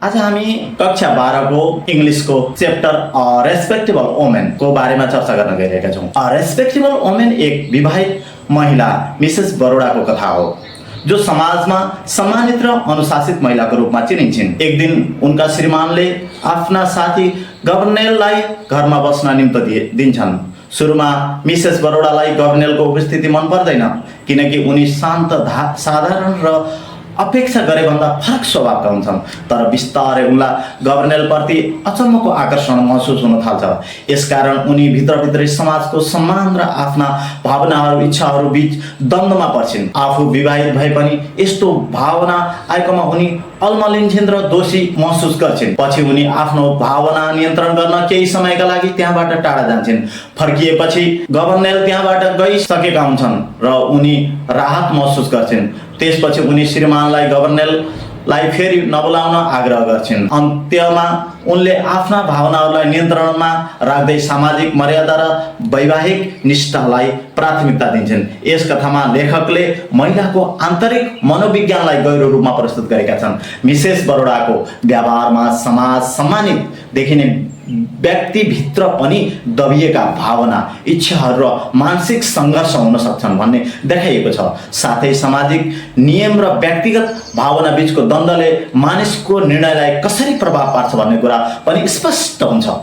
आज हामी कक्षा 12 को इंग्लिश को चैप्टर रेस्पेक्टेबल वोमेन को बारे में चर्चा गर्न गइरहेका छौं। रेस्पेक्टेबल वोमेन एक विवाहित महिला मिसेस बरोडा को कथा हो जो समाज में सम्मानित र अनुशासित महिला को रूप में चिनिन्छन्। एक दिन उनका श्रीमानले आफ्ना साथी गवर्नेललाई घर में बस्न निम्ति दिन्छन्। सुरुमा मिसेस बरोडालाई गवर्नेलको उपस्थिति मन पर्दैन किनकि उनी शान्त साधारण र अपेक्षा गरे भन्दा फरक स्वभावका हुन्छन्। तर बिस्तारै उनलाई गवर्नेल प्रति अचम्मको आकर्षण महसुस हुन थाल्छ। यसकारण उनी भित्रभित्रै समाजको सम्मान र आफ्ना भावनाहरू इच्छाहरू बीच द्वन्द्वमा पर्छिन्। आफू विवाहित भए पनि यस्तो भावना आएकोमा उनी अल्मलिन्छन् र दोषी महसुस गर्छिन्। पछि उनी आफ्नो भावना नियन्त्रण गर्न केही समयका लागि त्यहाँबाट टाढा जान्छन्। फर्किएपछि गवर्नेल त्यहाँबाट गइसकेका हुन्छन् र उनी राहत महसुस गर्छिन्। त्यसपछि उनी श्रीमानलाई गवर्नेललाई फेरि नबोलाउन आग्रह गर्छिन्। अन्त्यमा उनले आफ्ना भावनाहरूलाई नियन्त्रणमा राख्दै सामाजिक मर्यादा र वैवाहिक निष्ठालाई प्राथमिकता दिन्छन्। यस कथामा लेखकले महिलाको आन्तरिक मनोविज्ञानलाई गहिरो रूपमा प्रस्तुत गरेका छन्। मिसेस बरोडाको व्यवहारमा समाज सम्मानित देखिने व्यक्तिभित्र पनि दबिएका भावना, इच्छाहरू र मानसिक सङ्घर्ष हुन सक्छन् भन्ने देखाइएको छ। साथै सामाजिक नियम र व्यक्तिगत भावना बीचको द्वन्द्वले मानिसको निर्णयलाई कसरी प्रभाव पार्छ भन्ने कुरा पनि स्पष्ट हुन्छ।